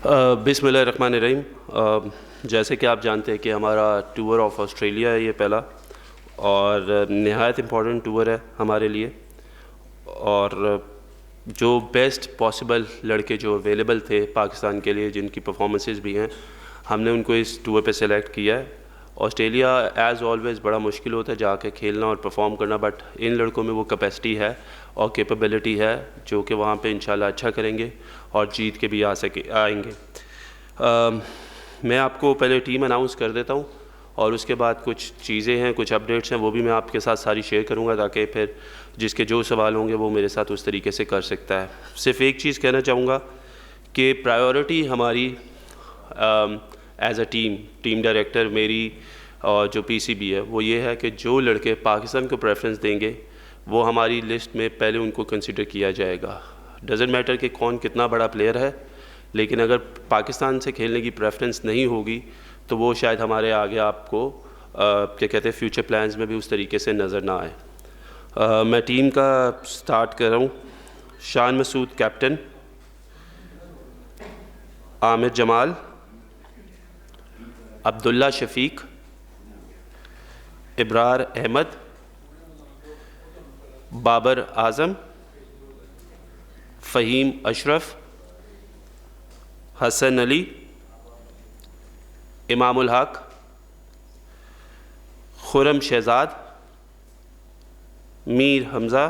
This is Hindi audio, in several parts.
बिस्मिल्लाहिर्रहमानिर्रहीम। जैसे कि आप जानते हैं कि हमारा टूर ऑफ ऑस्ट्रेलिया है ये पहला और नहायत इम्पॉर्टेंट टूर है हमारे लिए। और जो बेस्ट पॉसिबल लड़के जो अवेलेबल थे पाकिस्तान के लिए, जिनकी परफॉर्मेंसेस भी हैं, हमने उनको इस टूर पे सेलेक्ट किया है। ऑस्ट्रेलिया एज़ ऑलवेज़ बड़ा मुश्किल होता है जाके खेलना और परफॉर्म करना, बट इन लड़कों में वो कैपेसिटी है और कैपेबिलिटी है जो कि वहाँ पे इंशाल्लाह अच्छा करेंगे और जीत के भी आएंगे। मैं आपको पहले टीम अनाउंस कर देता हूँ और उसके बाद कुछ चीज़ें हैं, कुछ अपडेट्स हैं, वो भी मैं आपके साथ सारी शेयर करूँगा ताकि फिर जिसके जो सवाल होंगे वो मेरे साथ उस तरीके से कर सकता है। सिर्फ एक चीज़ कहना चाहूँगा कि प्रायोरिटी हमारी एज अ टीम डायरेक्टर मेरी और जो पीसीबी है वो ये है कि जो लड़के पाकिस्तान को प्रेफरेंस देंगे वो हमारी लिस्ट में पहले उनको कंसिडर किया जाएगा। डजेंट मैटर कि कौन कितना बड़ा प्लेयर है, लेकिन अगर पाकिस्तान से खेलने की प्रेफरेंस नहीं होगी तो वो शायद हमारे आगे आपको क्या कहते हैं फ्यूचर प्लान्स में भी उस तरीके से नज़र ना आए। मैं टीम का स्टार्ट कर रहा हूँ। शान मसूद कैप्टन, आमिर जमाल, अब्दुल्ला शफीक, इब्रार अहमद, बाबर आज़म, Faheem Ashraf, Hasan Ali, Imamul Haq, Khurram Shahzad, Mir Hamza,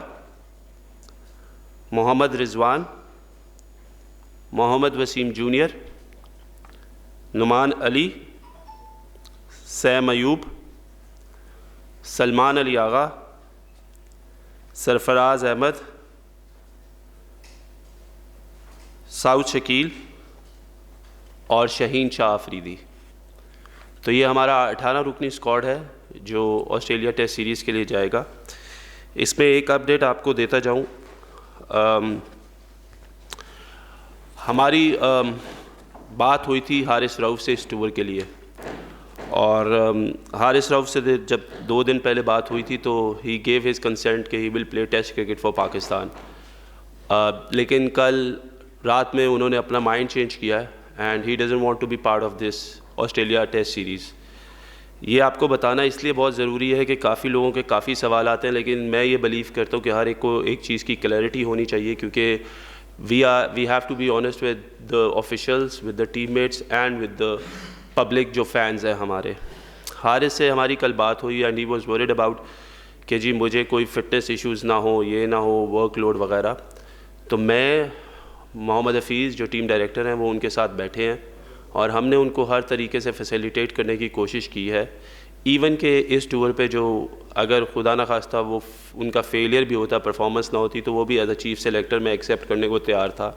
Mohammad Rizwan, Mohammad Wasim junior, Numan Ali, Sam Ayub, Salman Ali Agha, Sarfaraz Ahmad, Saud Shakeel और शहीन शाह अफरीदी। तो ये हमारा 18 रुकनी स्क्वाड है जो ऑस्ट्रेलिया टेस्ट सीरीज़ के लिए जाएगा। इसमें एक अपडेट आपको देता जाऊं, हमारी बात हुई थी हारिस रऊफ़ से इस टूर के लिए, और हारिस रऊफ़ से जब 2 दिन पहले बात हुई थी तो ही गेव हिज कंसेंट कि he will play test cricket for Pakistan. लेकिन कल रात में उन्होंने अपना माइंड चेंज किया है and he doesn't want to be part of this Australia test series. ये आपको बताना इसलिए बहुत ज़रूरी है कि काफ़ी लोगों के काफ़ी सवाल आते हैं, लेकिन मैं ये बिलीव करता हूँ कि हर एक को एक चीज़ की क्लैरिटी होनी चाहिए, क्योंकि we have to be honest with the officials, with the teammates and with the public जो फैंस हैं हमारे। हारिस से हमारी कल बात हुई and he was worried about कि जी मुझे कोई फ़िटनेस इश्यूज़ ना हो, ये ना हो, वर्कलोड वगैरह। तो मैं, मोहम्मद हफीज़ जो टीम डायरेक्टर हैं, वो उनके साथ बैठे हैं और हमने उनको हर तरीके से फैसिलिटेट करने की कोशिश की है। इवन के इस टूर पे जो अगर खुदा न खास्ता वो उनका फेलियर भी होता, परफॉर्मेंस ना होती, तो वो भी एज अ चीफ सेलेक्टर मैं एक्सेप्ट करने को तैयार था।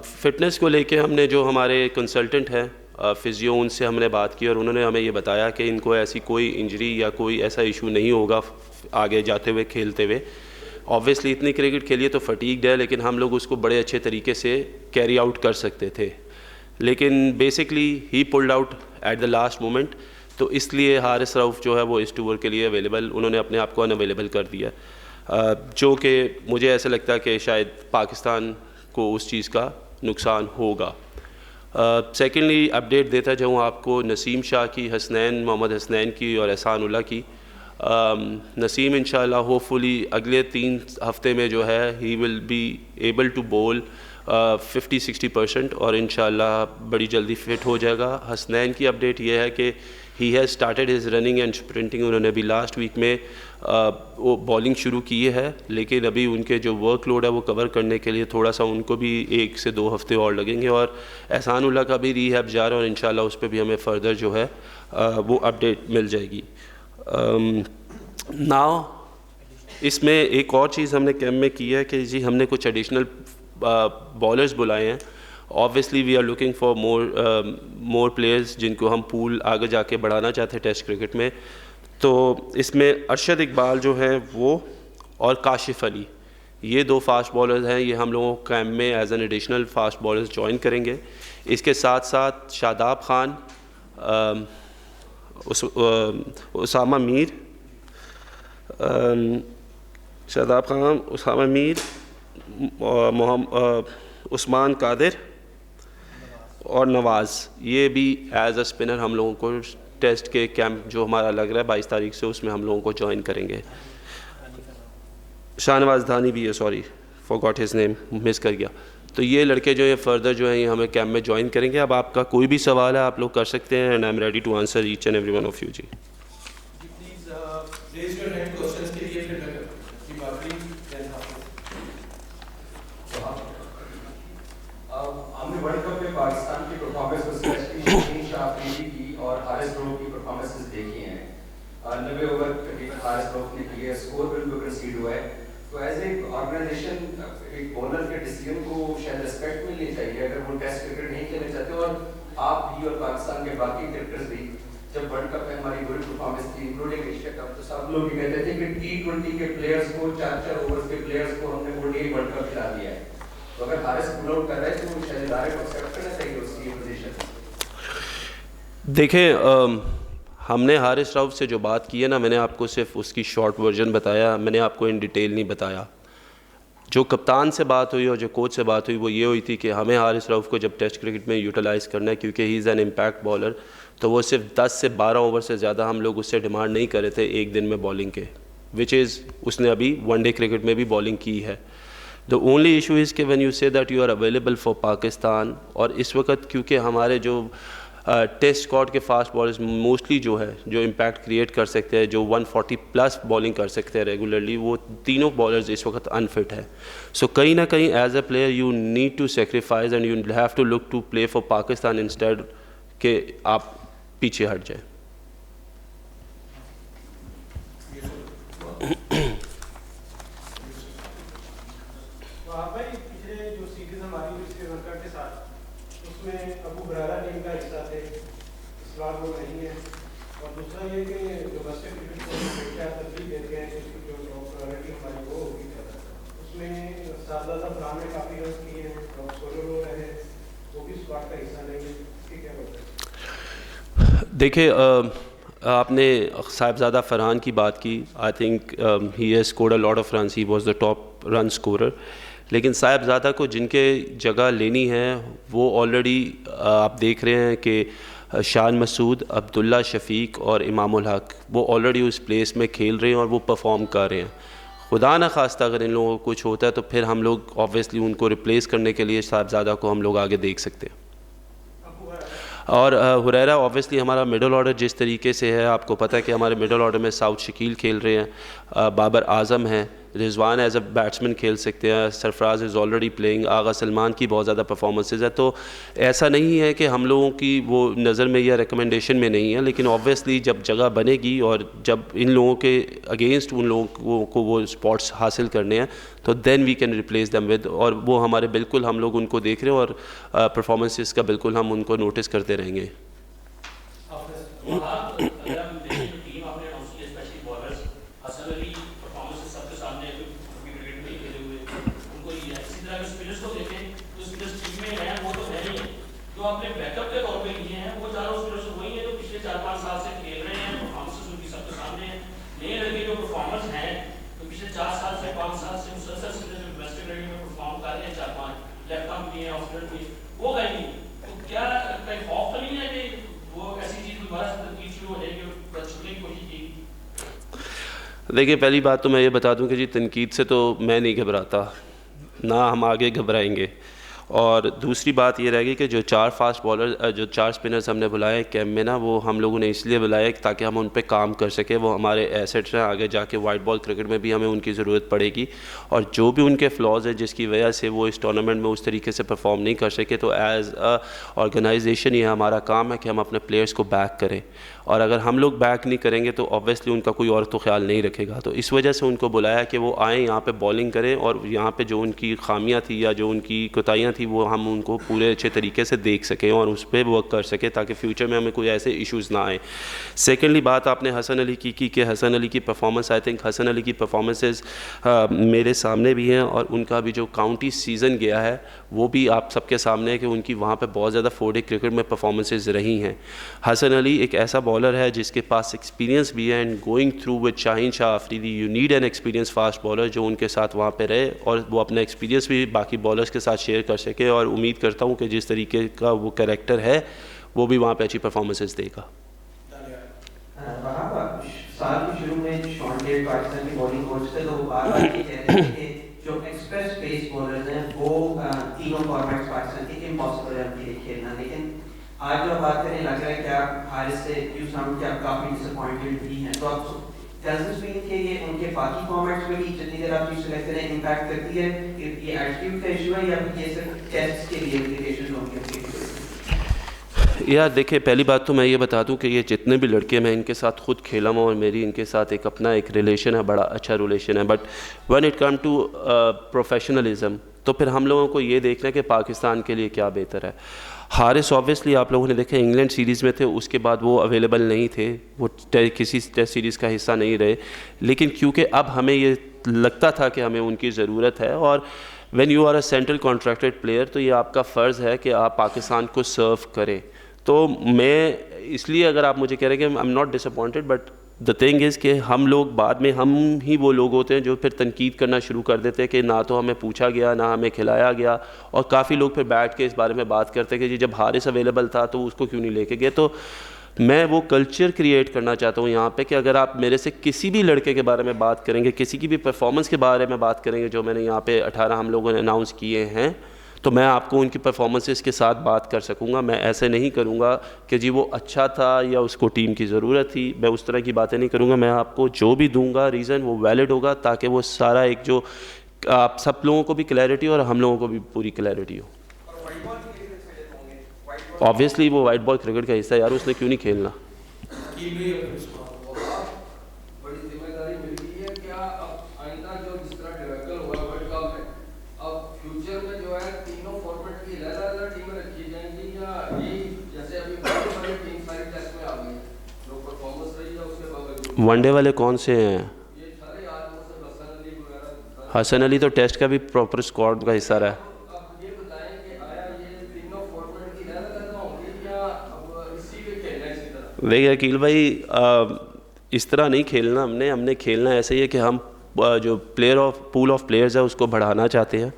फ़िटनेस को लेके हमने जो हमारे कंसल्टेंट हैं फ़िज़ियो, उनसे हमने बात की और उन्होंने हमें ये बताया कि इनको ऐसी कोई इंजरी या कोई ऐसा इशू नहीं होगा आगे जाते हुए खेलते हुए। ऑब्वियसली इतनी क्रिकेट खेलिए तो फटीग्ड है, लेकिन हम लोग उसको बड़े अच्छे तरीके से कैरी आउट कर सकते थे, लेकिन basically he pulled out at the last moment. तो इसलिए हारिस रऊफ़ जो है वो इस टूर के लिए अवेलेबल, उन्होंने अपने आप को अनअवेलेबल कर दिया, जो कि मुझे ऐसा लगता है कि शायद पाकिस्तान को उस चीज़ का नुकसान होगा। सेकेंडली अपडेट देता जाऊँ आपको नसीम शाह की, हसनैन, मोहम्मद हसनैन की और एहसान उल्लाह की। नसीम इंशाल्लाह होपफुली अगले 3 हफ्ते में जो है he will be able to bowl 50-60% और इंशाल्लाह बड़ी जल्दी फिट हो जाएगा। हसनैन की अपडेट ये है कि he has started his running and sprinting. उन्होंने अभी लास्ट वीक में वो बॉलिंग शुरू की है, लेकिन अभी उनके जो वर्कलोड है वो कवर करने के लिए थोड़ा सा उनको भी 1 से 2 हफ्ते और लगेंगे। और एहसान उल्लाह का भी रीहैब जा रहा है और इंशाल्लाह उस पर भी हमें फ़र्दर जो है वो अपडेट मिल जाएगी। नाउ इसमें एक और चीज़ हमने कैम्प में की है कि जी हमने कुछ एडिशनल बॉलर्स बुलाए हैं। Obviously we are looking for more players जिनको हम पूल आगे जाके बढ़ाना चाहते हैं टेस्ट क्रिकेट में। तो इसमें अरशद इकबाल जो हैं वो और काशिफ अली, ये 2 फास्ट बॉलर्स हैं, ये हम लोगों कैम्प में as an additional fast bowlers join करेंगे। इसके साथ साथ शादाब खान, उसामा मीर, शादाब खान, उसामा मीर, उस्मान कादिर, और नवाज़, ये भी एज अ स्पिनर हम लोगों को टेस्ट के कैंप जो हमारा लग रहा है 22 तारीख से, उसमें हम लोगों को ज्वाइन करेंगे। शाहनवाज धानी भी है, sorry forgot his name, miss कर गया। तो ये लड़के जो है फर्दर जो है ये हमें कैंप में ज्वाइन करेंगे। अब आपका कोई भी सवाल है आप लोग कर सकते हैं, and I am ready to answer each and every one of you. जी हमने वर्ल्ड कप में पाकिस्तान की परफॉर्मेंस को स्पेशली शहीन शाह अफरीदी की और हारिस रऊफ की परफॉर्मेंसेस देखी हैं। 90 ओवर तकरीबन हारिस रऊफ ने किए, स्कोर बिल्कुल कंसीड हुआ है। तो एज ए ऑर्गेनाइजेशन एक बॉलर के डिसीजन को शायद रिस्पेक्ट मिलनी चाहिए अगर वो टेस्ट क्रिकेट नहीं खेलना चाहते। और आप भी और पाकिस्तान के बाकी क्रिकेटर्स भी जब वर्ल्ड कप में हमारी बुरी परफॉर्मेंस थी इंक्लूडिंग एशिया कप, तो सब लोग ये कहते थे कि T20 के प्लेयर्स को 4-4 ओवर के प्लेयर्स को हमने ODI वर्ल्ड कप खिला दिया है। तो अगर हारिस पुल आउट कर रहा है तो शायद इदारे को एक्सेप्ट करना चाहिए उसकी पोजीशन। देखें, हमने हारिस रऊफ से जो बात की है ना, मैंने आपको सिर्फ उसकी शॉर्ट वर्जन बताया, मैंने आपको इन डिटेल नहीं बताया। जो कप्तान से बात हुई और जो कोच से बात हुई वो ये हुई थी कि हमें हारिस रऊफ को जब टेस्ट क्रिकेट में यूटिलाइज़ करना है, क्योंकि he is an impact bowler, तो वो सिर्फ 10 से 12 ओवर से ज़्यादा हम लोग उससे डिमांड नहीं कर रहे थे एक दिन में बॉलिंग के, विच इज़ उसने अभी वनडे क्रिकेट में भी बॉलिंग की है। द ओनली इशू इज़ कि when you say that you are available for Pakistan, और इस वक्त क्योंकि हमारे जो टेस्ट स्क्वाड के फास्ट बॉलर्स मोस्टली जो है जो इम्पैक्ट क्रिएट कर सकते हैं, जो 140 प्लस बॉलिंग कर सकते हैं रेगुलरली, वो तीनों बॉलर्स इस वक्त अनफिट है। सो कहीं ना कहीं as a player you need to sacrifice and you have to look to play for Pakistan instead के आप पीछे हट जाए। वो नहीं है, और दूसरा ये कि डोमेस्टिक क्रिकेट को क्या तरजीह देते हैं कि जो प्रायोरिटी हमारी वो होगी उसमें शाहजादा फरहान ने काफ़ी रन किए हैं, टॉप स्कोरर हो रहे हैं, वो भी स्क्वाड का हिस्सा नहीं है, इसकी क्या बात है? देखिए, आपने साहिबजादा फरहान की बात की। I think he has scored a lot of runs, he was the top run scorer. लेकिन साहिबजादा को जिनके जगह लेनी है वो ऑलरेडी आप देख रहे हैं कि शान मसूद, अब्दुल्ला शफीक और इमामुल हक वो ऑलरेडी उस प्लेस में खेल रहे हैं और वो परफॉर्म कर रहे हैं। खुदा न खास्ता अगर इन लोगों को कुछ होता है तो फिर हम लोग ऑब्वियसली उनको रिप्लेस करने के लिए साहिबजादा को हम लोग आगे देख सकते हैं। और हुरैरा ऑब्वियसली हमारा मिडल ऑर्डर जिस तरीके से है, आपको पता है कि हमारे मिडल ऑर्डर में साउथ शकील खेल रहे हैं, बाबर आज़म हैं, रिजवान एज अ बैट्समैन खेल सकते हैं, सरफराज इज़ ऑलरेडी प्लेइंग, आगा सलमान की बहुत ज़्यादा परफॉर्मेंसेज है। तो ऐसा नहीं है कि हम लोगों की वो नज़र में या रिकमेंडेशन में नहीं है, लेकिन ऑब्वियसली जब जगह बनेगी और जब इन लोगों के अगेंस्ट उन लोगों को वो स्पॉट्स हासिल करने हैं तो then we can replace them with, और वो हमारे बिल्कुल हम लोग उनको देख रहे हैं और परफॉर्मेंसेस का बिल्कुल हम उनको नोटिस करते रहेंगे। जो आपने बैकअप के तौर पे लिए हैं वो चारों स्पिनर्स वही हैं जो पिछले 4-5 साल से खेल रहे हैं, परफॉर्मेंसेस उनकी सबके सामने हैं। नए लड़के जो परफॉर्मर्स हैं तो पिछले 4 साल से 5 साल से मुसलसल स्पिनर्स जो वेस्ट इंडीज में परफॉर्म कर रहे हैं, 4-5 लेफ्ट आर्म भी हैं, ऑफ स्पिनर भी, वो गए नहीं। तो क्या कहीं खौफ तो नहीं है कि वो ऐसी चीज़ दोबारा से तनकीद शुरू हो जाएगी और छुटने की कोशिश की? देखिए, पहली बात तो मैं ये बता दूं कि जी तनकीद से तो मैं नहीं घबराता, ना हम आगे घबराएंगे। और दूसरी बात ये रहेगी कि जो 4 फास्ट बॉलर जो 4 स्पिनर्स हमने बुलाए कैंप में ना, वो हम लोगों ने इसलिए बुलाए ताकि हम उन पे काम कर सकें। वो हमारे एसेट्स हैं, आगे जाके वाइट बॉल क्रिकेट में भी हमें उनकी ज़रूरत पड़ेगी, और जो भी उनके फ्लॉज है जिसकी वजह से वो इस टूर्नामेंट में उस तरीके से परफॉर्म नहीं कर सके, तो एज़ अ ऑर्गेनाइजेशन ये हमारा काम है कि हम अपने प्लेयर्स को बैक करें, और अगर हम लोग बैक नहीं करेंगे तो ऑब्वियसली उनका कोई और तो ख्याल नहीं रखेगा। तो इस वजह से उनको बुलाया कि वो आएँ यहाँ पे बॉलिंग करें, और यहाँ पे जो उनकी खामियां थी या जो उनकी कोताहियाँ थी वो हम उनको पूरे अच्छे तरीके से देख सकें और उस पर वर्क कर सकें ताकि फ्यूचर में हमें कोई ऐसे इश्यूज़ ना आए। सेकेंडली बात आपने हसन अली की कि हसन अली की performance, I think Hasan Ali की परफॉर्मेंसेस मेरे सामने भी हैं, और उनका भी जो काउंटी सीज़न गया है वो भी आप सबके सामने है कि उनकी वहाँ पर बहुत ज़्यादा 4-डे क्रिकेट में परफॉर्मेंसेज रही हैं। हसन अली एक ऐसा बॉलर है जिसके पास एक्सपीरियंस भी है, and going through with Shaheen Shah Afridi you need an experience fast bowler जो उनके साथ वहाँ पे रहे और वो अपना एक्सपीरियंस भी बाकी बॉलर्स के साथ शेयर कर सके। सके, और उम्मीद करता हूँ कि जिस तरीके का वो कैरेक्टर है वो भी वहाँ पे अच्छी परफॉर्मेंसेस देगा। साल के शुरू में शॉन डेविड पाकिस्तान के बॉलिंग कोच थे, तो वो बार-बार ये कह रहे थे कि जो एक्सप्रेस पेस बॉलर्स हैं वो तीनों फॉर्मेट्स पाकिस्तान के इम्पॉसिबल है उनके लिए खेलना। लेकिन आज जो बात करें, लग रहा है कि आप हारिस से यू साउंड कि आप काफ़ी डिसअपॉइंटेड भी हैं, तो आप डज दिस मीन कि ये उनके बाकी फॉर्मेट्स में भी जितनी देर आप चीज़ सेलेक्ट करें इम्पैक्ट करती है, ये एटीट्यूड का इशू है या फिर ये सिर्फ टेस्ट के लिए इम्प्लीकेशंस होंगे? यार देखिए, पहली बात तो मैं ये बता दूं कि ये जितने भी लड़के मैं इनके साथ खुद खेला हूँ और मेरी इनके साथ एक अपना एक रिलेशन है, बड़ा अच्छा रिलेशन है, but when it come to professionalism तो फिर हम लोगों को ये देखना है कि पाकिस्तान के लिए क्या बेहतर है। हारिस ऑब्वियसली आप लोगों ने देखा इंग्लैंड सीरीज़ में थे, उसके बाद वो अवेलेबल नहीं थे, वो किसी टेस्ट सीरीज़ का हिस्सा नहीं रहे, लेकिन क्योंकि अब हमें ये लगता था कि हमें उनकी ज़रूरत है, और when you are a central contracted player तो ये आपका फ़र्ज़ है कि आप पाकिस्तान को सर्व करें। तो मैं इसलिए, अगर आप मुझे कह रहे हैं कि I am not disappointed, but the thing is कि हम लोग बाद में हम ही वो लोग होते हैं जो फिर तनकीद करना शुरू कर देते हैं कि ना तो हमें पूछा गया, ना हमें खिलाया गया, और काफ़ी लोग फिर बैठ के इस बारे में बात करते हैं कि जी जब हारिस अवेलेबल था तो उसको क्यों नहीं लेके गए। तो मैं वो कल्चर क्रिएट करना चाहता हूँ यहाँ पे कि अगर आप मेरे से किसी भी लड़के के बारे में बात करेंगे, किसी की भी परफॉर्मेंस के बारे में बात करेंगे, जो मैंने यहाँ पे 18 हम लोगों ने अनाउंस किए हैं, तो मैं आपको उनकी परफॉर्मेंसेस के साथ बात कर सकूँगा। मैं ऐसे नहीं करूँगा कि जी वो अच्छा था या उसको टीम की ज़रूरत थी, मैं उस तरह की बातें नहीं करूँगा। मैं आपको जो भी दूंगा रीज़न वो वैलिड होगा, ताकि वो सारा एक जो आप सब लोगों को भी क्लैरिटी और हम लोगों को भी पूरी क्लैरिटी हो। ऑब्वियसली वो वाइट बॉल क्रिकेट का हिस्सा है यार, उसने क्यों नहीं खेलना। वनडे वाले कौन से हैं? हसन अली तो टेस्ट का भी प्रॉपर स्क्वाड का हिस्सा रहा है। देखिए अकील भाई, इस तरह नहीं खेलना हमने खेलना ऐसे ही है कि हम जो पूल ऑफ प्लेयर्स है उसको बढ़ाना चाहते हैं।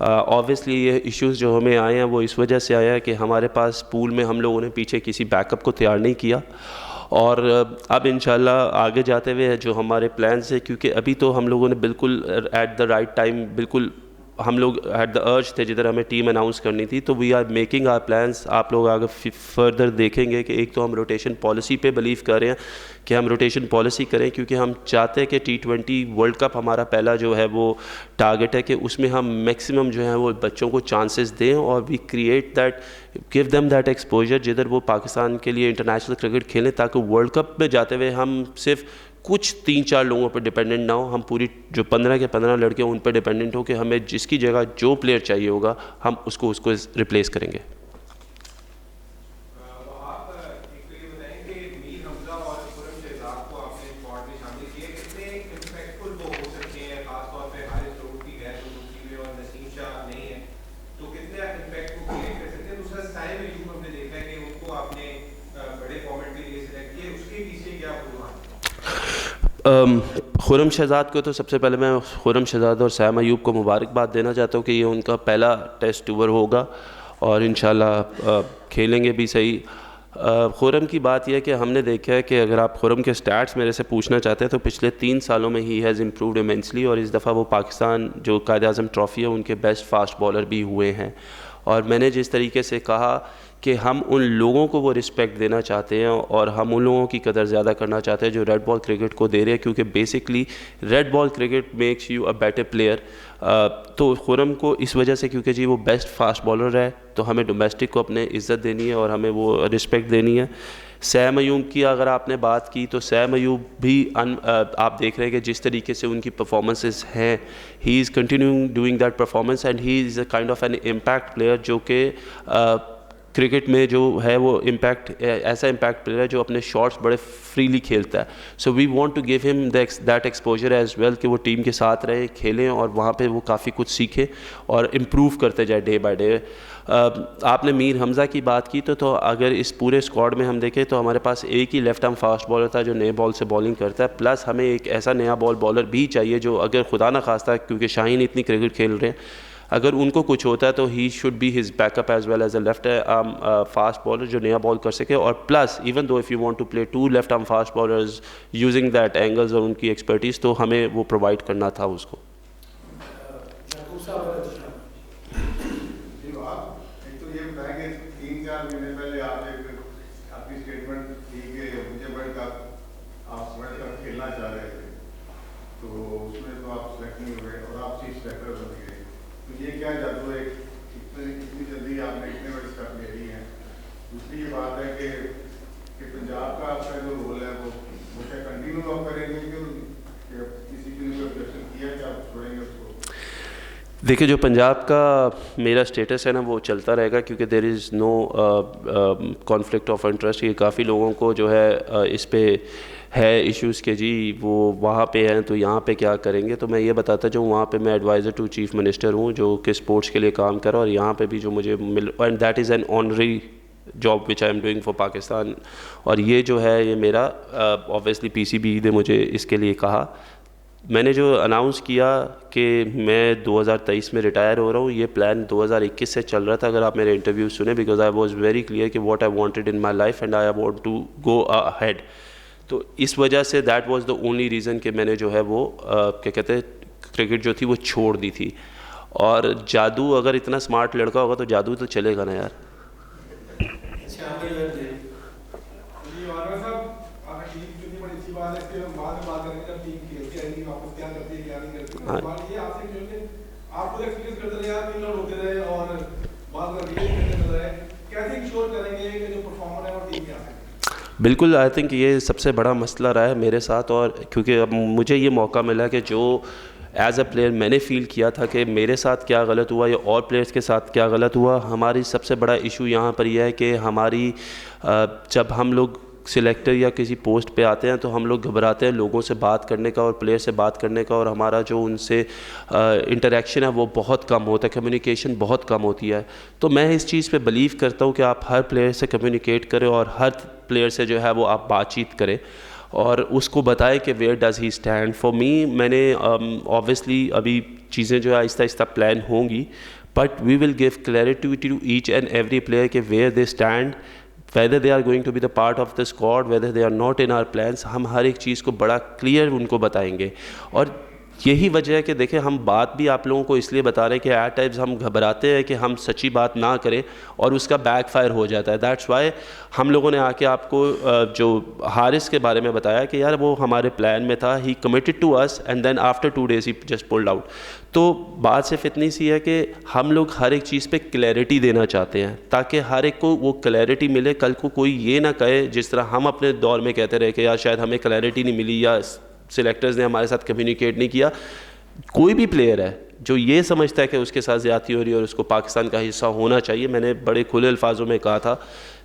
ऑब्वियसली ये इश्यूज़ जो हमें आए हैं वो इस वजह से आया है कि हमारे पास पूल में हम लोगों ने पीछे किसी बैकअप को तैयार नहीं किया, और अब इंशाल्लाह आगे जाते हुए जो हमारे प्लान्स है, क्योंकि अभी तो हम लोगों ने बिल्कुल एट द राइट टाइम, बिल्कुल हम लोग एट द अर्ज थे जिधर हमें टीम अनाउंस करनी थी, तो we are making our plans. आप लोग आगे फर्दर देखेंगे कि एक तो हम रोटेशन पॉलिसी पे बिलीव कर रहे हैं कि हम रोटेशन पॉलिसी करें, क्योंकि हम चाहते हैं कि T20 वर्ल्ड कप हमारा पहला जो है वो टारगेट है कि उसमें हम मैक्सिमम जो है वो बच्चों को चांसेस दें, और we create that, give them that exposure जिधर वो पाकिस्तान के लिए इंटरनेशनल क्रिकेट खेलें, ताकि वर्ल्ड कप में जाते हुए हम सिर्फ कुछ 3-4 लोगों पर डिपेंडेंट ना हो, हम पूरी जो 15 के 15 लड़के उन पर डिपेंडेंट हो कि हमें जिसकी जगह जो प्लेयर चाहिए होगा हम उसको रिप्लेस करेंगे। खुरम शहजाद को तो सबसे पहले मैं खुरम शहजाद और सैम अयूब को मुबारकबाद देना चाहता हूँ कि ये उनका पहला टेस्ट टूर होगा और इंशाल्लाह खेलेंगे भी सही। खुरम की बात यह है कि हमने देखा है कि अगर आप खुरम के स्टैट्स मेरे से पूछना चाहते हैं तो पिछले 3 सालों में ही हैज़ इम्प्रूव्ड इमेंसली, और इस दफ़ा वो पाकिस्तान जो कायद-ए-आज़म ट्रॉफ़ी है उनके बेस्ट फास्ट बॉलर भी हुए हैं। और मैंने जिस तरीके से कहा कि हम उन लोगों को वो रिस्पेक्ट देना चाहते हैं और हम उन लोगों की कदर ज़्यादा करना चाहते हैं जो रेड बॉल क्रिकेट को दे रहे हैं, क्योंकि basically red ball cricket makes you a better player. तो खुरम को इस वजह से, क्योंकि जी वो बेस्ट फास्ट बॉलर है, तो हमें डोमेस्टिक को अपने इज़्ज़त देनी है और हमें वो रिस्पेक्ट देनी है। सैम अयूब की अगर आपने बात की तो सैम अयूब भी आप देख रहे हैं कि जिस तरीके से उनकी परफॉर्मेंसेस हैं, he is continuing doing that performance and he is a kind of an impact player, जो कि क्रिकेट में जो है वो ऐसा इम्पैक्ट प्लेयर है जो अपने शॉट्स बड़े फ्रीली खेलता है। So we want to give him that exposure as well कि वो टीम के साथ रहे, खेलें और वहाँ पे वो काफ़ी कुछ सीखे और इम्प्रूव करते जाए डे बाय डे। आपने मीर हमज़ा की बात की तो अगर इस पूरे स्क्वाड में हम देखें तो हमारे पास एक ही लेफ्ट आर्म फास्ट बॉलर था जो नए बॉल से बॉलिंग करता है, प्लस हमें एक ऐसा नया बॉलर भी चाहिए जो अगर खुदा ना खास्ता, क्योंकि शाहीन इतनी क्रिकेट खेल रहे हैं, अगर उनको कुछ होता है तो he should be his backup as well as a left arm fast bowler जो नया बॉल कर सके, और plus even though if you want to play 2 left arm fast bowlers using that angles और उनकी एक्सपर्टीज़, तो हमें वो प्रोवाइड करना था उसको। एक तो ये बताएं कि 3-4 महीने पहले आपने अपनी स्टेटमेंट दी कि मुझे वर्ल्ड कप आप वर्ल्ड कप खेलना चाह रहे थे, तो उसमें तो आप सिलेक्ट नहीं हुए और आप चीफ सेलेक्टर बन गए, तो ये क्या जादू है, इतनी जल्दी आपने इतने बड़े स्टेप ले ली हैं। दूसरी ये बात है कि पंजाब का आपका जो रोल है वो क्या कंटिन्यू आप करेंगे कि किसी भी ने ऑब्जेक्शन किया कि आप छोड़ेंगे उसको? देखिए, जो पंजाब का मेरा स्टेटस है ना वो चलता रहेगा, क्योंकि there is no conflict of interest. ये काफ़ी लोगों को जो है इस पे है इश्यूज़ के जी वो वहाँ पे हैं तो यहाँ पे क्या करेंगे, तो मैं ये बताता जाऊँ वहाँ पे मैं एडवाइज़र टू चीफ मिनिस्टर हूँ जो कि स्पोर्ट्स के लिए काम कर रहा है, और यहाँ पे भी जो मुझे मिल, and that is an honorary job which I am doing for Pakistan. और ये जो है ये मेरा ऑब्वियसली पीसीबी ने मुझे इसके लिए कहा। मैंने जो अनाउंस किया कि मैं 2023 में रिटायर हो रहा हूँ, ये प्लान 2021 से चल रहा था, अगर आप मेरे इंटरव्यू सुने, because I was very clear कि what I wanted in my life and I want to go ahead. तो इस वजह से that was the only reason कि मैंने जो है वो क्या कहते हैं क्रिकेट जो थी वो छोड़ दी थी। और जादू, अगर इतना स्मार्ट लड़का होगा तो जादू तो चलेगा ना यार। बिल्कुल, आई थिंक ये सबसे बड़ा मसला रहा है मेरे साथ, और क्योंकि अब मुझे ये मौका मिला कि जो एज अ प्लेयर मैंने फ़ील किया था कि मेरे साथ क्या गलत हुआ या और प्लेयर्स के साथ क्या गलत हुआ। हमारी सबसे बड़ा इशू यहाँ पर यह है कि हमारी जब हम लोग सिलेक्टर या किसी पोस्ट पे आते हैं तो हम लोग घबराते हैं लोगों से बात करने का और प्लेयर से बात करने का, और हमारा जो उनसे इंटरेक्शन है वो बहुत कम होता है, कम्युनिकेशन बहुत कम होती है। तो मैं इस चीज़ पे बिलीव करता हूँ कि आप हर प्लेयर से कम्युनिकेट करें और हर प्लेयर से जो है वो आप बातचीत करें और उसको बताएं कि where does he stand. For me, मैंने ऑब्वियसली अभी चीज़ें जो है आहिस्ता आहिस्ता प्लान होंगी, but we will give clarity to each and every player के where they stand, whether they are going to be the part of the squad, whether they are not in our plans। हम हर एक चीज़ को बड़ा क्लियर उनको बताएंगे। और यही वजह है कि देखें, हम बात भी आप लोगों को इसलिए बता रहे हैं कि एट टाइम्स हम घबराते हैं कि हम सच्ची बात ना करें और उसका बैकफायर हो जाता है। दैट्स वाई हम लोगों ने आके आपको जो हारिस के बारे में बताया कि यार वो हमारे प्लान में था, he committed to us and then after 2 days he just pulled out. तो बात सिर्फ इतनी सी है कि हम लोग हर एक चीज़ पे क्लैरिटी देना चाहते हैं ताकि हर एक को वो क्लैरिटी मिले। कल को कोई ये ना कहे जिस तरह हम अपने दौर में कहते रहे कि यार शायद हमें क्लैरिटी नहीं मिली या सिलेक्टर्स ने हमारे साथ कम्युनिकेट नहीं किया। कोई भी प्लेयर है जो ये समझता है कि उसके साथ ज़्यादती हो रही है और उसको पाकिस्तान का हिस्सा होना चाहिए, मैंने बड़े खुले अल्फाजों में कहा था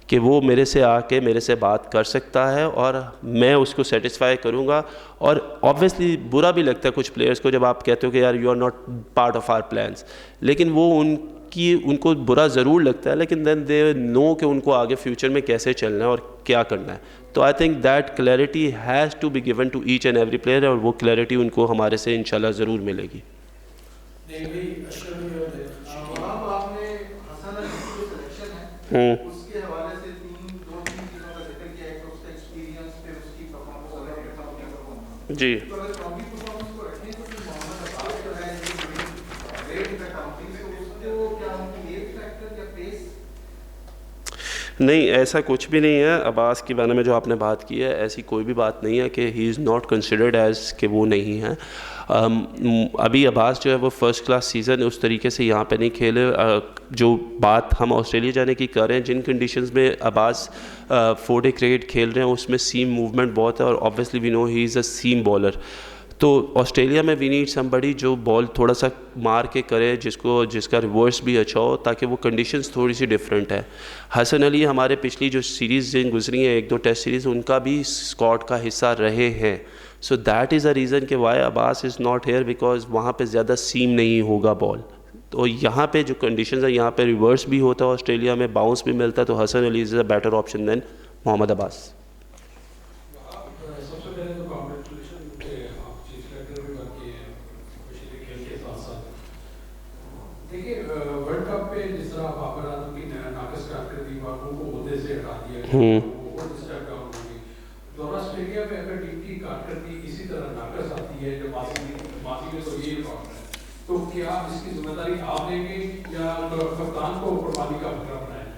कि वो मेरे से आके मेरे से बात कर सकता है और मैं उसको सेटिस्फाई करूँगा। और ऑब्वियसली बुरा भी लगता है कुछ प्लेयर्स को जब आप कहते हो कि यार you are not part of our plans, लेकिन वो उनको बुरा ज़रूर लगता है, लेकिन देन दे नो कि उनको आगे फ्यूचर में कैसे चलना है और क्या करना है। तो I think that clarity has to be given to each and every player, और वो क्लैरिटी उनको हमारे से इंशाल्लाह ज़रूर मिलेगी। उसके हवाले से 2-3 चीज़ों का जिक्र किया है, एक तो उसका एक्सपीरियंस, फिर उसकी परफॉर्मेंस और जी, तो अगर ट्रॉफी परफॉर्मेंस को रखें तो फिर मोहम्मद अब्बास जो है ये रेट का काउंटिंग से उसको क्या उनकी एज फैक्टर या पेस? नहीं, ऐसा कुछ भी नहीं है। अब्बास के बारे में जो आपने बात की है, ऐसी कोई भी बात नहीं है कि he is not considered as कि वो नहीं है। अभी अब्बास जो है वो फ़र्स्ट क्लास सीज़न उस तरीके से यहाँ पे नहीं खेले। जो बात हम ऑस्ट्रेलिया जाने की कर रहे हैं, जिन कंडीशंस में अब्बास 4 डे क्रिकेट खेल रहे हैं उसमें सीम मूवमेंट बहुत है और obviously we know he is a seam bowler. तो ऑस्ट्रेलिया में वी नीड समबडी जो बॉल थोड़ा सा मार के करे, जिसका रिवर्स भी अच्छा हो, ताकि वो कंडीशंस थोड़ी सी डिफरेंट है। हसन अली हमारे पिछली जो सीरीज़ जिन गुजरी हैं 1-2 टेस्ट सीरीज़, उनका भी स्क्वाड का हिस्सा रहे हैं। So that is a reason कि why Abbas is not here, because वहाँ पे ज़्यादा सीम नहीं होगा बॉल। तो यहाँ पे जो कंडीशंस है, यहाँ पे रिवर्स भी होता है, ऑस्ट्रेलिया में बाउंस भी मिलता है, तो Hasan Ali is a better option than Mohammad Abbas. देखिए विभागों को ओहदे से हटा दिया गया, वो स्टेप डाउन होगी। तो ऑस्ट्रेलिया में अगर टीम की कारकर्दगी इसी तरह नाकस आती है, जब माजी में तो ये रिकॉर्ड है, तो क्या इसकी जिम्मेदारी आप लेंगे या कप्तान को प्रभावी का बकरा बनाएंगे?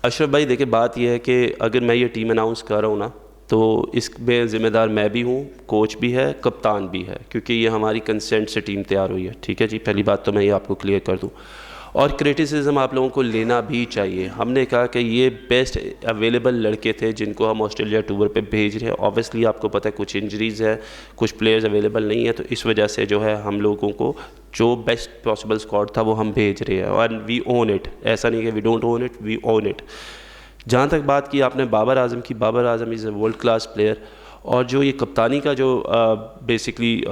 अशरफ भाई देखिए, बात यह है कि अगर मैं ये टीम अनाउंस कर रहा हूँ ना, तो इसमें ज़िम्मेदार मैं भी हूँ, कोच भी है, कप्तान भी है, क्योंकि ये हमारी कंसेंट से टीम तैयार हुई है। ठीक है जी, पहली बात तो मैं ये आपको क्लियर कर दूँ। और क्रिटिसिज्म आप लोगों को लेना भी चाहिए। हमने कहा कि ये बेस्ट अवेलेबल लड़के थे जिनको हम ऑस्ट्रेलिया टूर पे भेज रहे हैं। ऑब्वियसली आपको पता है कुछ इंजरीज़ है, कुछ प्लेयर्स अवेलेबल नहीं है, तो इस वजह से जो है हम लोगों को जो बेस्ट पॉसिबल स्क्वाड था वो हम भेज रहे हैं, और वी ओन इट। ऐसा नहीं कि we don't own it, we own it. जहाँ तक बात की आपने बाबर आजम की, Babar Azam is a world class player. और जो ये कप्तानी का जो बेसिकली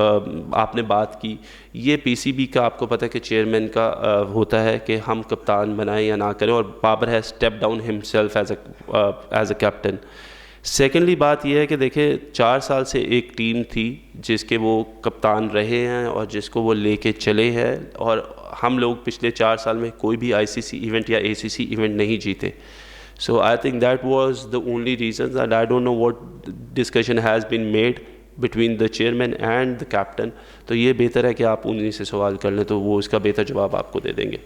आपने बात की, ये पीसीबी का आपको पता है कि चेयरमैन का होता है कि हम कप्तान बनाएं या ना करें, और Babar has step down himself as a captain. Secondly बात यह है कि देखिए 4 साल से एक टीम थी जिसके वो कप्तान रहे हैं और जिसको वो लेके चले हैं, और हम लोग पिछले 4 साल में कोई भी आईसीसी इवेंट या एसीसी इवेंट नहीं जीते। So I think that was the only reason, and I don't know what discussion has been made between the chairman and the captain. तो ये बेहतर है कि आप उन्हीं से सवाल कर लें, तो वो उसका बेहतर जवाब आपको दे देंगे।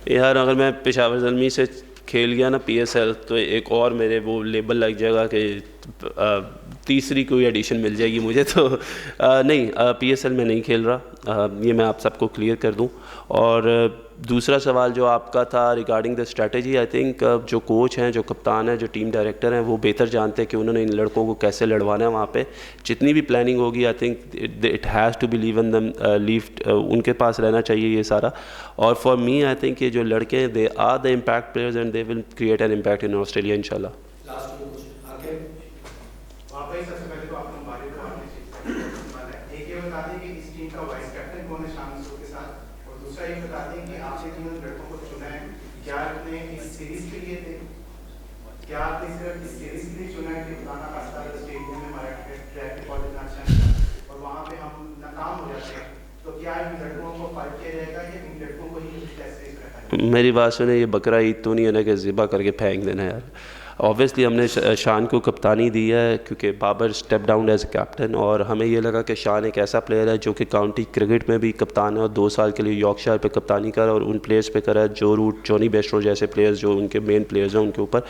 यार अगर मैं पेशावर ज़ल्मी से खेल गया ना PSL, तो एक और मेरे वो लेबल लग जाएगा कि तीसरी कोई एडिशन मिल जाएगी मुझे, तो नहीं, PSL में नहीं खेल रहा, ये मैं आप सबको क्लियर कर दूं। और दूसरा सवाल जो आपका था regarding the strategy, I think जो कोच हैं, जो कप्तान हैं, जो टीम डायरेक्टर हैं, वो बेहतर जानते हैं कि उन्होंने इन लड़कों को कैसे लड़वाना है। वहाँ पे जितनी भी प्लानिंग होगी, I think it has to be leave in दम उनके पास रहना चाहिए ये सारा। और फॉर मी आई थिंक ये जो लड़के हैं, they are the impact players and they will create an impact in Australia इंशाल्लाह। क्या आपने सिर्फ इस सीरीज के लिए चुना है कि पुराना रास्ता स्टेडियम में हमारा ट्रैक रिकॉर्ड इतना अच्छा है और वहाँ पे हम नाकाम हो जाते हैं, तो क्या इन लड़कों को फाइट किया जाएगा या इन लड़कों को ही कैसे रखा जाएगा? मेरी बात सुने, ये बकरा ईद तो नहीं है ना कि ज़िबा करके फेंक देना यार। ऑब्वियसली हमने शान को कप्तानी दी है क्योंकि Babar step down as a captain, और हमें ये लगा कि शान एक ऐसा प्लेयर है जो कि काउंटी क्रिकेट में भी कप्तान है और 2 साल के लिए यॉर्कशायर पे कप्तानी करा और उन प्लेयर्स पे करा है जो रूट, जॉनी बेस्ट्रो जैसे प्लेयर्स जो उनके मेन प्लेयर्स हैं उनके ऊपर।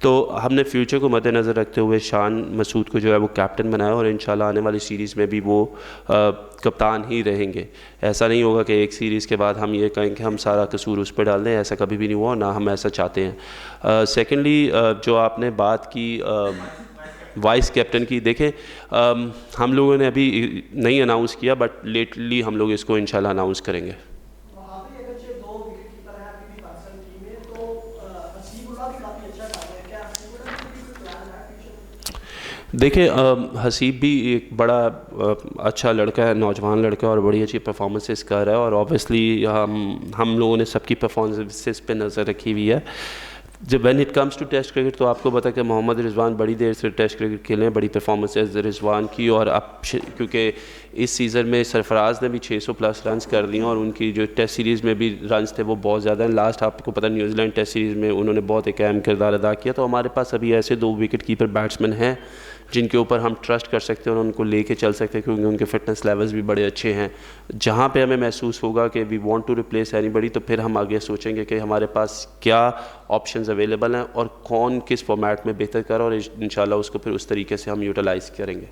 तो हमने फ्यूचर को मद्देनज़र रखते हुए शान मसूद को जो है वो कैप्टन बनाया, और इंशाल्लाह आने वाली सीरीज़ में भी वो कप्तान ही रहेंगे। ऐसा नहीं होगा कि एक सीरीज़ के बाद हम ये कहें कि हम सारा कसूर उस पर डाल दें, ऐसा कभी भी नहीं हुआ, ना हम ऐसा चाहते हैं। सेकेंडली जो आपने बात की वाइस कैप्टन की, देखें हम लोगों ने अभी नहीं अनाउंस किया, बट लेटली हम लोग इसको इंशाल्लाह अनाउंस करेंगे। देखिए हसीब भी एक बड़ा अच्छा लड़का है, नौजवान लड़का है और बड़ी अच्छी परफॉर्मेंसेस कर रहा है, और ऑब्वियसली हम लोगों ने सबकी परफॉर्मेंसेस पे नज़र रखी हुई है। जब when it comes to test cricket, तो आपको पता है कि मोहम्मद रिजवान बड़ी देर से टेस्ट क्रिकेट खेले हैं, बड़ी परफॉर्मेंसेस रिजवान की, और अब क्योंकि इस सीज़न में सरफराज ने भी 600 प्लस रन्स कर दिए और उनकी जो टेस्ट सीरीज़ में भी रन्स थे वो बहुत ज़्यादा हैं। लास्ट आपको पता न्यूजीलैंड टेस्ट सीरीज़ में उन्होंने बहुत एक अहम किरदार अदा किया। तो हमारे पास अभी ऐसे 2 विकेट कीपर बैट्समैन हैं जिनके ऊपर हम ट्रस्ट कर सकते हैं और उनको लेके चल सकते हैं, क्योंकि उनके फिटनेस लेवल्स भी बड़े अच्छे हैं। जहाँ पे हमें महसूस होगा कि we want to replace anybody, तो फिर हम आगे सोचेंगे कि हमारे पास क्या ऑप्शंस अवेलेबल हैं और कौन किस फॉर्मेट में बेहतर कर, और इंशाल्लाह उसको फिर उस तरीके से हम यूटिलाइज़ करेंगे।